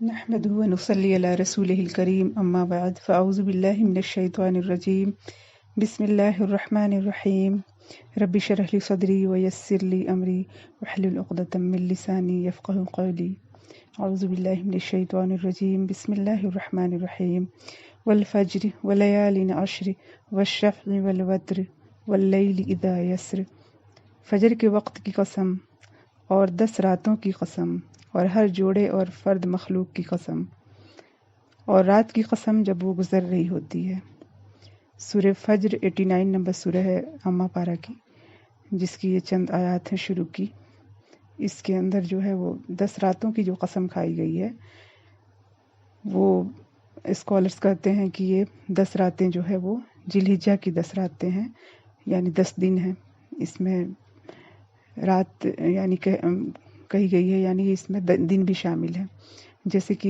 نحمده ونصلي على رسوله الكريم أما بعد فأعوذ بالله من الشيطان الرجيم بسم الله الرحمن الرحيم رب اشرح لي صدري ويسر لي أمري واحلل عقدة من لساني يفقهوا قولي أعوذ بالله من الشيطان الرجيم بسم الله الرحمن الرحيم والفجر وليال عشر والشفع والوتر والليل إذا يسر فجر کے وقت کی قسم اور 10 راتوں کی قسم اور ہر جوڑے اور فرد مخلوق کی قسم اور رات کی قسم جب وہ گزر رہی ہوتی ہے۔ سورہ فجر 89 نمبر سورہ ہے اما پارا کی، جس کی یہ چند آیات ہیں شروع کی۔ اس کے اندر جو ہے وہ 10 راتوں کی جو قسم کھائی گئی ہے، وہ اسکالرز کہتے ہیں کہ یہ 10 راتیں جو ہے وہ ذی الحجہ کی 10 راتیں ہیں، یعنی 10 دن ہیں۔ اس میں رات یعنی کہی گئی ہے، یعنی اس میں دن بھی شامل ہے، جیسے کہ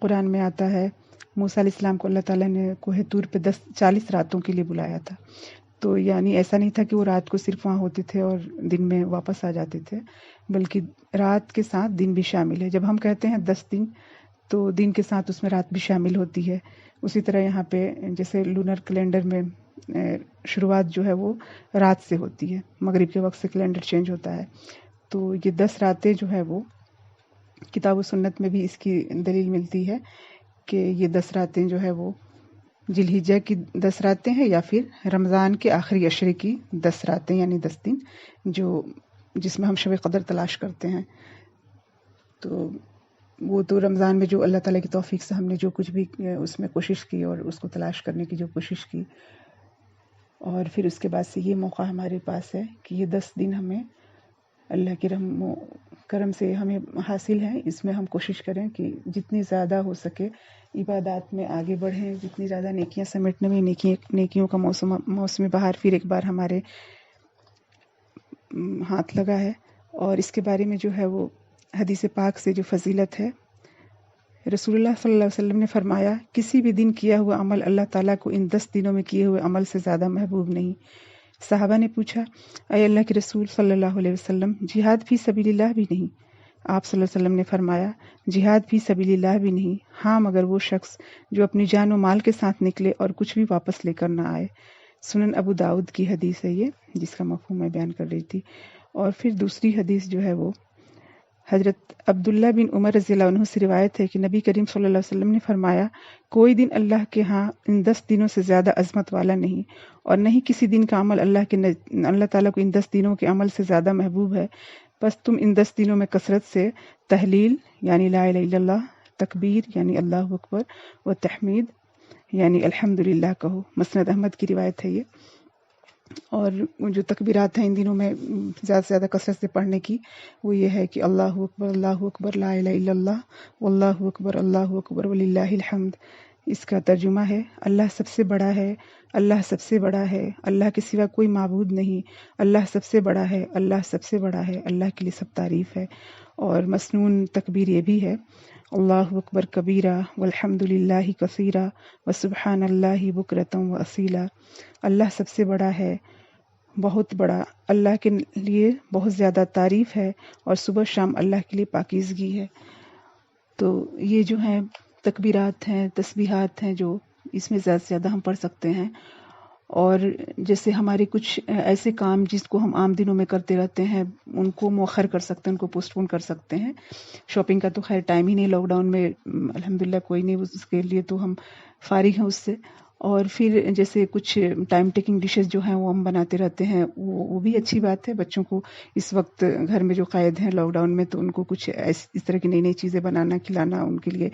قرآن میں آتا ہے موسیٰ علیہ السلام کو اللہ تعالیٰ نے کوہ طور پہ 40 راتوں کے لیے بلایا تھا۔ تو یعنی ایسا نہیں تھا کہ وہ رات کو صرف وہاں ہوتے تھے اور دن میں واپس آ جاتے تھے، بلکہ رات کے ساتھ دن بھی شامل ہے۔ جب ہم کہتے ہیں 10 دن تو دن کے ساتھ اس میں رات بھی شامل ہوتی ہے۔ اسی طرح یہاں پہ جیسے لونر کیلنڈر میں شروعات جو ہے وہ رات سے ہوتی ہے، مغرب کے وقت سے کیلنڈر چینج ہوتا ہے۔ تو یہ 10 راتیں جو ہے وہ کتاب و سنت میں بھی اس کی دلیل ملتی ہے کہ یہ 10 راتیں جو ہے وہ ذی الحجہ کی 10 راتیں ہیں، یا پھر رمضان کے آخری عشرے کی 10 راتیں، یعنی 10 دن جس میں ہم شب قدر تلاش کرتے ہیں۔ تو وہ تو رمضان میں جو اللہ تعالیٰ کی توفیق سے ہم نے جو کچھ بھی اس میں کوشش کی اور اس کو تلاش کرنے کی جو کوشش کی، اور پھر اس کے بعد سے یہ موقع ہمارے پاس ہے کہ یہ 10 دن ہمیں اللہ کے رحم و کرم سے ہمیں حاصل ہیں۔ اس میں ہم کوشش کریں کہ جتنی زیادہ ہو سکے عبادات میں آگے بڑھیں، جتنی زیادہ نیکیاں سمیٹنے میں نیکیوں کا موسم بہار پھر ایک بار ہمارے ہاتھ لگا ہے۔ اور اس کے بارے میں جو ہے وہ حدیث پاک سے جو فضیلت ہے، رسول اللہ صلی اللہ علیہ وسلم نے فرمایا کسی بھی دن کیا ہوا عمل اللہ تعالیٰ کو ان 10 دنوں میں کیے ہوئے عمل سے زیادہ محبوب نہیں۔ صحابہ نے پوچھا اے اللہ کے رسول صلی اللہ علیہ وسلم، جہاد فی سبیل اللہ بھی نہیں؟ آپ صلی اللہ علیہ وسلم نے فرمایا جہاد فی سبیل اللہ بھی نہیں، ہاں مگر وہ شخص جو اپنی جان و مال کے ساتھ نکلے اور کچھ بھی واپس لے کر نہ آئے۔ سنن ابو داؤد کی حدیث ہے یہ، جس کا مفہوم میں بیان کر رہی تھی۔ اور پھر دوسری حدیث جو ہے وہ حضرت عبداللہ بن عمر رضی اللہ عنہ سے روایت ہے کہ نبی کریم صلی اللہ علیہ وسلم نے فرمایا کوئی دن اللہ کے ہاں ان 10 دنوں سے زیادہ عظمت والا نہیں، اور نہیں کسی دن کا عمل اللہ تعالیٰ کو ان 10 دنوں کے عمل سے زیادہ محبوب ہے۔ بس تم ان 10 دنوں میں کثرت سے تحلیل یعنی لا الہ الا اللہ، تکبیر یعنی اللہ اکبر، و تحمید یعنی الحمدللہ کہو۔ مسند احمد کی روایت ہے یہ۔ اور جو تکبیرات ہیں ان دنوں میں زیادہ سے زیادہ کثرت سے پڑھنے کی، وہ یہ ہے کہ اللہ اکبر لا الہ الا اللہ واللہ اکبر وللہ الحمد۔ اس کا ترجمہ ہے اللہ سب سے بڑا ہے، اللہ سب سے بڑا ہے، اللہ کے سوا کوئی معبود نہیں، اللہ سب سے بڑا ہے، اللہ سب سے بڑا ہے، اللہ کے لیے سب تعریف ہے۔ اور مسنون تکبیر یہ بھی ہے اللہ اکبر کبیرہ والحمد للہ کثیرہ وسبحان اللہ بکرۃ واصیلا۔ اللہ سب سے بڑا ہے، بہت بڑا، اللہ کے لیے بہت زیادہ تعریف ہے، اور صبح شام اللہ کے لیے پاکیزگی ہے۔ تو یہ جو ہیں تکبیرات ہیں، تسبیحات ہیں، جو اس میں زیادہ سے زیادہ ہم پڑھ سکتے ہیں۔ اور جیسے ہمارے کچھ ایسے کام جس کو ہم عام دنوں میں کرتے رہتے ہیں، ان کو مؤخر کر سکتے ہیں، ان کو پوسٹ پون کر سکتے ہیں۔ شاپنگ کا تو خیر ٹائم ہی نہیں، لاک ڈاؤن میں الحمدللہ کوئی نہیں، اس کے لیے تو ہم فارغ ہیں اس سے۔ اور پھر جیسے کچھ ٹائم ٹیکنگ ڈشز جو ہیں وہ ہم بناتے رہتے ہیں، وہ بھی اچھی بات ہے۔ بچوں کو اس وقت گھر میں جو قید ہیں لاک ڈاؤن میں، تو ان کو کچھ اس طرح کی نئی نئی چیزیں بنانا، کھلانا، ان کے لیے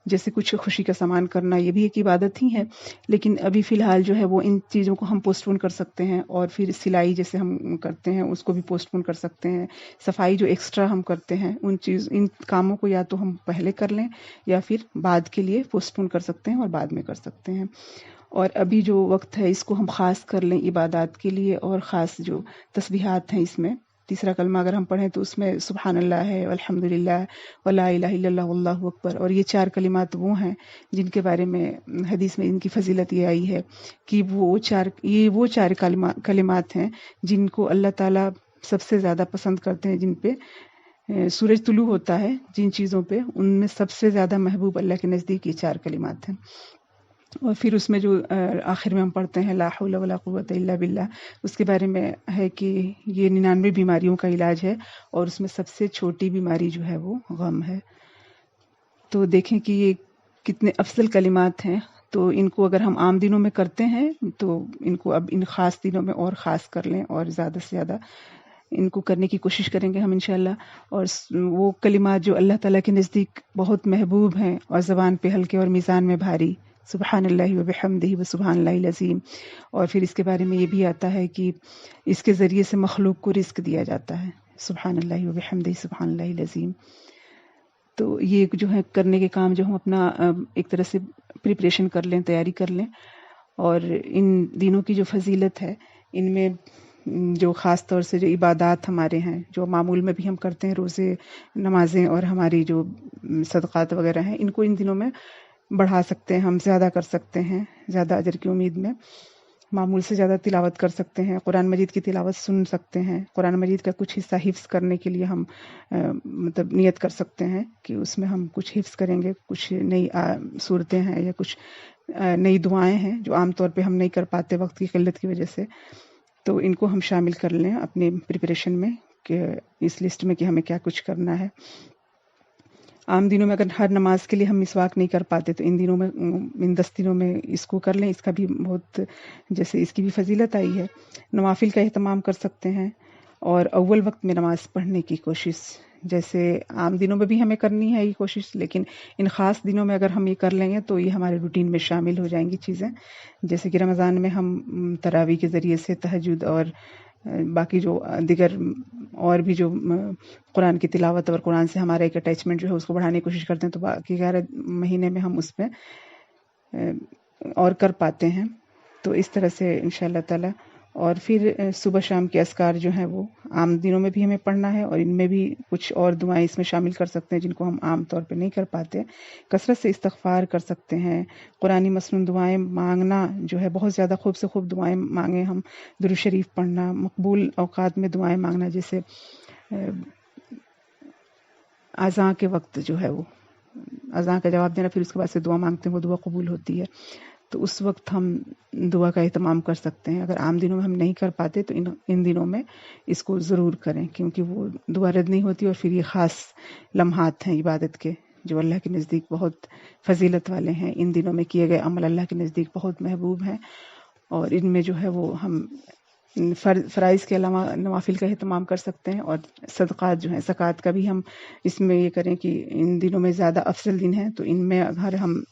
جیسے کچھ خوشی کا سامان کرنا، یہ بھی ایک عبادت ہی ہے۔ لیکن ابھی فی الحال جو ہے وہ ان چیزوں کو ہم پوسٹ پون کر سکتے ہیں، اور پھر سلائی جیسے ہم کرتے ہیں اس کو بھی پوسٹ پون کر سکتے ہیں۔ صفائی جو ایکسٹرا ہم کرتے ہیں، ان کاموں کو یا تو ہم پہلے کر لیں یا پھر بعد کے لیے پوسٹ پون کر سکتے ہیں اور بعد میں کر سکتے ہیں۔ اور ابھی جو وقت ہے اس کو ہم خاص کر لیں عبادات کے لیے، اور خاص جو تسبیحات ہیں اس میں تیسرا کلمہ اگر ہم پڑھیں تو اس میں سبحان اللہ ہے، الحمدللہ، ولا الہ الا اللہ، واللہ اکبر۔ اور یہ 4 کلمات وہ ہیں جن کے بارے میں حدیث میں ان کی فضیلت یہ آئی ہے کہ وہ چار کلمات ہیں جن کو اللہ تعالیٰ سب سے زیادہ پسند کرتے ہیں، جن پہ सूरज तुलू होता है जिन चीज़ों पे, उनमें सबसे ज़्यादा महबूब अल्लाह के नज़दीक ये 4 कलिमात हैं। और फिर उसमें जो आखिर में हम पढ़ते हैं ला हौला वला कुव्वता इल्ला बिल्लाह, उसके बारे में है कि ये 99 बीमारियों का इलाज है और उसमें सबसे छोटी बीमारी जो है वो गम है। तो देखें कि ये कितने अफजल कलिमात हैं। तो इनको अगर हम आम दिनों में करते हैं तो इनको अब इन ख़ास दिनों में और ख़ास कर लें और ज़्यादा से ज़्यादा इनको करने की कोशिश करेंगे हम इंशाल्लाह। और वो कलिमात जो अल्लाह ताला के नज़दीक बहुत महबूब हैं और ज़बान पे हल्के और मीज़ान में भारी, सुबहानल्लाहि व बिहम्दिही व सुबहानल्लाहिल अज़ीम। और फिर इसके बारे में ये भी आता है कि इसके ज़रिए से मखलूक को रिज़्क दिया जाता है, सुबहानल्लाहि व बिहम्दिही सुबहानल्लाहिल अज़ीम। तो ये जो है करने के काम जो हम अपना एक तरह से प्रिपरेशन कर लें, तैयारी कर लें। और इन दिनों की जो फजीलत है, इनमें जो ख़ास तौर से जो इबादात हमारे हैं, जो मामूल में भी हम करते हैं, रोज़े, नमाज़ें और हमारी जो सदक़ात वगैरह हैं, इनको इन दिनों में बढ़ा सकते हैं, हम ज़्यादा कर सकते हैं, ज़्यादा अजर की उम्मीद में मामूल से ज़्यादा तिलावत कर सकते हैं, कुरान मजीद की तिलावत सुन सकते हैं। कुरान मजीद का कुछ हिस्सा हिफ्ज़ करने के लिए हम मतलब नियत कर सकते हैं कि उसमें हम कुछ हिफ्ज़ करेंगे, कुछ नई सूरतें हैं या कुछ नई दुआएं हैं जो आम तौर पे हम नहीं कर पाते वक्त की क़िल्लत की वजह से। तो इनको हम शामिल कर लें अपने प्रिपरेशन में कि इस लिस्ट में कि हमें क्या कुछ करना है। आम दिनों में अगर हर नमाज के लिए हम मिसवाक नहीं कर पाते तो इन दिनों में, इन 10 दिनों में इसको कर लें। इसका भी बहुत, जैसे इसकी भी फजीलत आई है। नवाफिल का एहतमाम कर सकते हैं और अव्वल वक्त में नमाज पढ़ने की कोशिश, जैसे आम दिनों में भी हमें करनी है ये कोशिश, लेकिन इन ख़ास दिनों में अगर हम ये कर लेंगे तो ये हमारे रूटीन में शामिल हो जाएंगी चीज़ें। जैसे कि रमज़ान में हम तरावी के ज़रिए से तहज्जुद और बाकी जो दिगर और भी जो कुरान की तिलावत और कुरान से हमारा एक अटैचमेंट जो है उसको बढ़ाने की कोशिश करते हैं, तो बाकी 11 महीने में हम उसमें और कर पाते हैं। तो इस तरह से इंशाअल्लाह ताला। और फिर सुबह शाम के अस्कार जो हैं वो आम दिनों में भी हमें पढ़ना है और इनमें भी कुछ और दुआएं इसमें शामिल कर सकते हैं जिनको हम आम तौर पे नहीं कर पाते। कसरत से इस्तग़फ़ार कर सकते हैं, कुरानी मसनून दुआएं मांगना जो है, बहुत ज़्यादा खूब से खूब दुआएं मांगे हम, दुरूद शरीफ पढ़ना, मकबूल औक़ात में दुआएं मांगना, जैसे अज़ां के वक्त जो है वो अज़ां का जवाब देना, फिर उसके बाद से दुआ मांगते हैं, वो दुआ कबूल होती है। तो उस वक्त हम दुआ का एहतमाम कर सकते हैं। अगर आम दिनों में हम नहीं कर पाते तो इन दिनों में इसको ज़रूर करें, क्योंकि वो दुआ रद्द नहीं होती। और फिर ये ख़ास लम्हात हैं इबादत के जो अल्लाह के नज़दीक बहुत फजीलत वाले हैं। इन दिनों में किए गए अमल अल्लाह के नज़दीक बहुत महबूब हैं और इनमें जो है वो हम फ़राइज़ के अलावा नवाफिल का एहतमाम कर सकते हैं। और सदक़ात जो हैं, ज़कात का भी हम इसमें ये करें कि इन दिनों में ज़्यादा अफजल दिन हैं, तो इनमें अगर हम,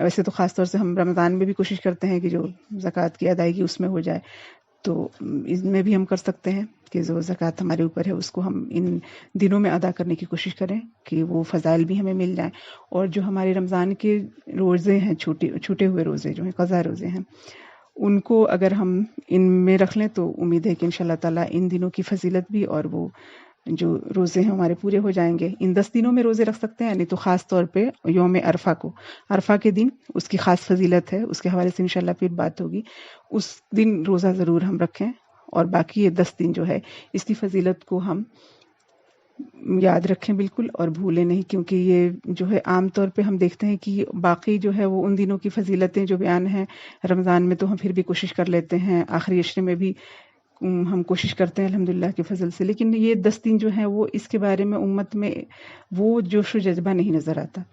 वैसे तो ख़ास तौर से हम रमज़ान में भी कोशिश करते हैं कि जो ज़कात की अदायगी उसमें हो जाए, तो इसमें भी हम कर सकते हैं कि जो ज़कात हमारे ऊपर है उसको हम इन दिनों में अदा करने की कोशिश करें कि वो फ़ज़ाइल भी हमें मिल जाएं। और जो हमारे रमज़ान के रोज़े हैं, छूटे हुए रोज़े जो हैं, क़ज़ा रोज़े हैं, उनको अगर हम इनमें रख लें तो उम्मीद है कि इंशाअल्लाह ताला इन दिनों की फजीलत भी और वो जो रोज़े हैं हमारे पूरे हो जाएंगे। इन 10 दिनों में रोज़े रख सकते हैं, नहीं तो ख़ास तौर पे यौम अरफा को, अरफा के दिन उसकी ख़ास फजीलत है, उसके हवाले से इंशाअल्लाह फिर बात होगी। उस दिन रोज़ा ज़रूर हम रखें और बाकी ये 10 दिन जो है इसकी फजीलत को हम याद रखें बिल्कुल और भूलें नहीं, क्योंकि ये जो है आम तौर पे हम देखते हैं कि बाकी जो है वो उन दिनों की फजीलतें जो बयान हैं रमज़ान में तो हम फिर भी कोशिश कर लेते हैं, आखिरी अशरे में भी हम कोशिश करते हैं अल्हम्दुलिल्लाह के फजल से। लेकिन ये 10 दिन जो है वो इसके बारे में उम्मत में वो जोश व जज्बा नहीं नज़र आता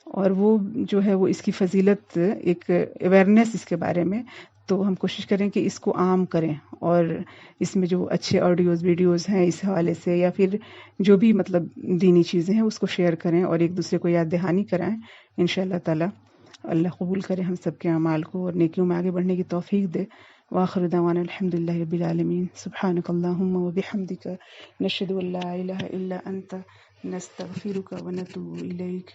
और वो जो है वो इसकी फजीलत, एक अवेयरनेस इसके बारे में, तो हम कोशिश करें कि इसको आम करें और इसमें जो अच्छे ऑडियोज़ वीडियोज़ हैं इस हवाले से, या फिर जो भी मतलब दीनी चीज़ें हैं उसको शेयर करें और एक दूसरे को याद दहानी कराएं। इंशाअल्लाह ताला अल्लाह कबूल करे हम सब के अमाल को और नेकियों में आगे बढ़ने की तौफीक दे। वाखिर दावाना अल्हम्दुलिल्लाहि रब्बिल आलमीन। सुब्हानकल्लाहुम्मा व बिहम्दिका नशहदु अल्ला इलाहा इल्ला अंता नस्तगफिरुका व नतूबु इलैक।